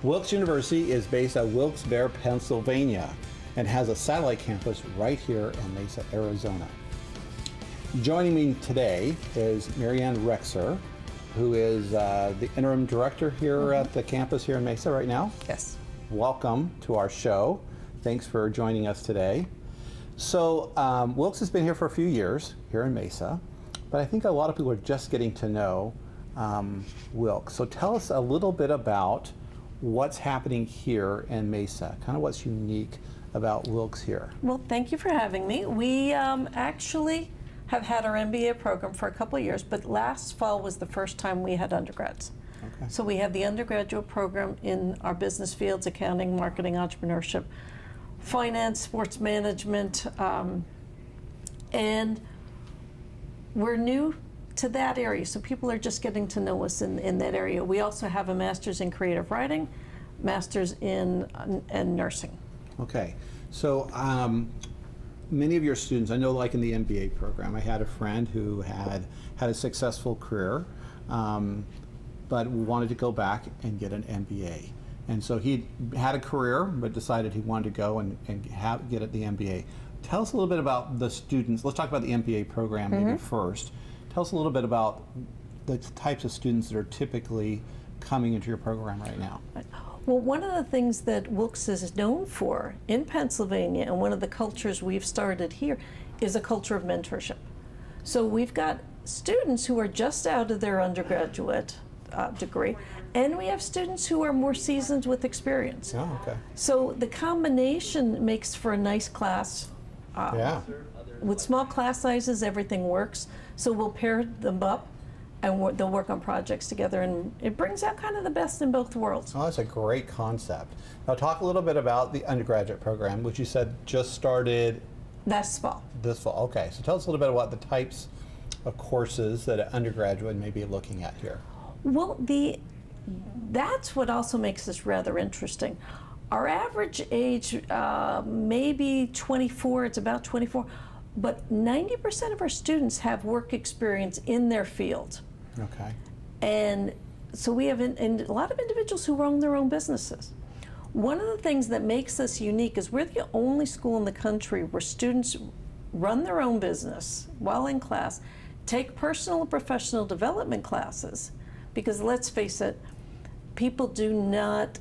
Wilkes University is based at Wilkes-Barre, Pennsylvania, and has a satellite campus right here in Mesa, Arizona. Joining me today is Marianne Rexer, who is the interim director here at the campus here in Mesa right now. Yes. Welcome to our show. Thanks for joining us today. So Wilkes has been here for a few years here in Mesa, but I think a lot of people are just getting to know Wilkes. So tell us a little bit about what's happening here in Mesa, kind of what's unique about Wilkes here. Well, thank you for having me. We actually have had our MBA program for a couple of years, but last fall was the first time we had undergrads. Okay. So we have the undergraduate program in our business fields: accounting, marketing, entrepreneurship, finance, sports management, and we're new to that area, so people are just getting to know us in that area. We also have a master's in creative writing, master's in nursing. Okay, so many of your students, I know like in the MBA program, I had a friend who had a successful career, but wanted to go back and get an MBA. And so he had a career, but decided he wanted to go and get at the MBA. Tell us a little bit about the students. Let's talk about the MBA program maybe first. Tell us a little bit about the types of students that are typically coming into your program right now. Well, one of the things that Wilkes is known for in Pennsylvania, and one of the cultures we've started here, is a culture of mentorship. So we've got students who are just out of their undergraduate degree, and we have students who are more seasoned with experience. Oh, okay. So the combination makes for a nice class. Yeah. With small class sizes, everything works. So we'll pair them up, and they'll work on projects together, and it brings out kind of the best in both worlds. Oh, that's a great concept. Now talk a little bit about the undergraduate program, which you said just started This fall. this fall. Okay, so tell us a little bit about the types of courses that an undergraduate may be looking at here. Well, that's what also makes this rather interesting. Our average age, maybe 24, it's about 24, but 90% of our students have work experience in their field. Okay. And so we have a lot of individuals who own their own businesses. One of the things that makes us unique is we're the only school in the country where students run their own business while in class, take personal and professional development classes, because let's face it, people do not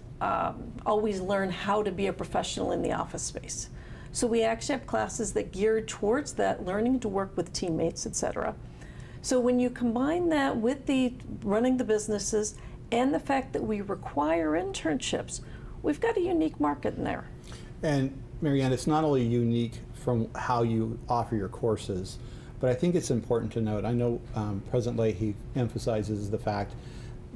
always learn how to be a professional in the office space. So we actually have classes that gear towards that, learning to work with teammates, etc. So when you combine that with the running the businesses and the fact that we require internships, we've got a unique market in there. And Marianne, it's not only unique from how you offer your courses, but I think it's important to note, I know President Leahy emphasizes the fact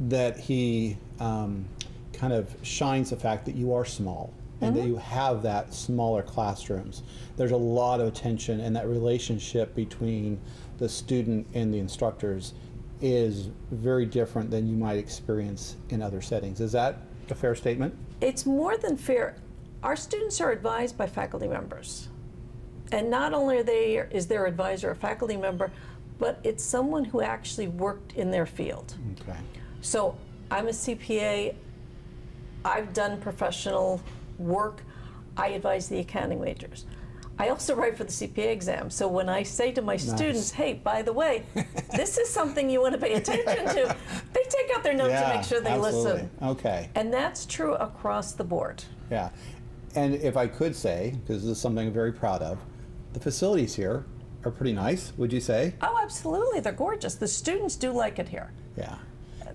that he kind of shines the fact that you are small and that you have that smaller classrooms. There's a lot of attention, and that relationship between the student and the instructors is very different than you might experience in other settings. Is that a fair statement? It's more than fair. Our students are advised by faculty members. And not only is their advisor a faculty member, but it's someone who actually worked in their field. Okay. So I'm a CPA, I've done professional work, I advise the accounting majors. I also write for the CPA exam, so when I say to my students, hey, by the way, this is something you want to pay attention to, they take out their notes to make sure they listen. Okay. And that's true across the board. Yeah. And if I could say, because this is something I'm very proud of, the facilities here are pretty nice, would you say? Oh, absolutely, they're gorgeous. The students do like it here. Yeah.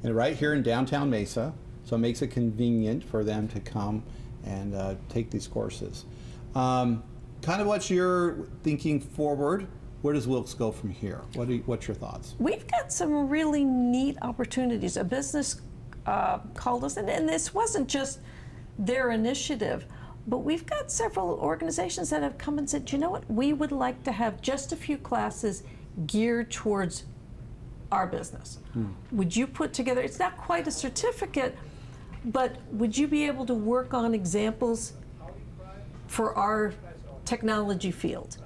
And right here in downtown Mesa, so it makes it convenient for them to come and take these courses. Kind of what's your thinking forward? Where does Wilkes go from here? What's your thoughts? We've got some really neat opportunities. A business called us, and this wasn't just their initiative, but we've got several organizations that have come and said, you know what, we would like to have just a few classes geared towards our business. Would you put together, it's not quite a certificate, but would you be able to work on examples for our technology field?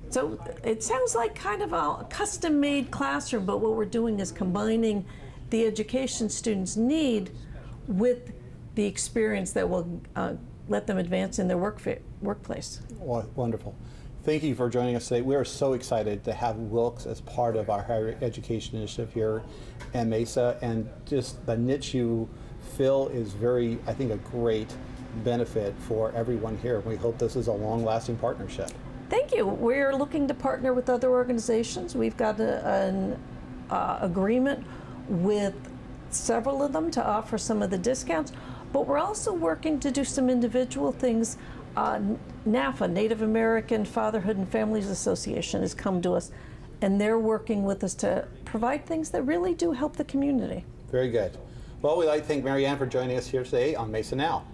So it sounds like kind of a custom-made classroom, but what we're doing is combining the education students need with the experience that will let them advance in their workplace. Wonderful. Thank you for joining us today. We are so excited to have Wilkes as part of our higher education initiative here at Mesa, and just the niche you fill is very, I think, a great benefit for everyone here. We hope this is a long-lasting partnership. Thank you. We're looking to partner with other organizations. We've got an agreement with several of them to offer some of the discounts, but we're also working to do some individual things. NAFA, Native American Fatherhood and Families Association, has come to us, and they're working with us to provide things that really do help the community. Very good. Well, we'd like to thank Marianne for joining us here today on Mesa Now.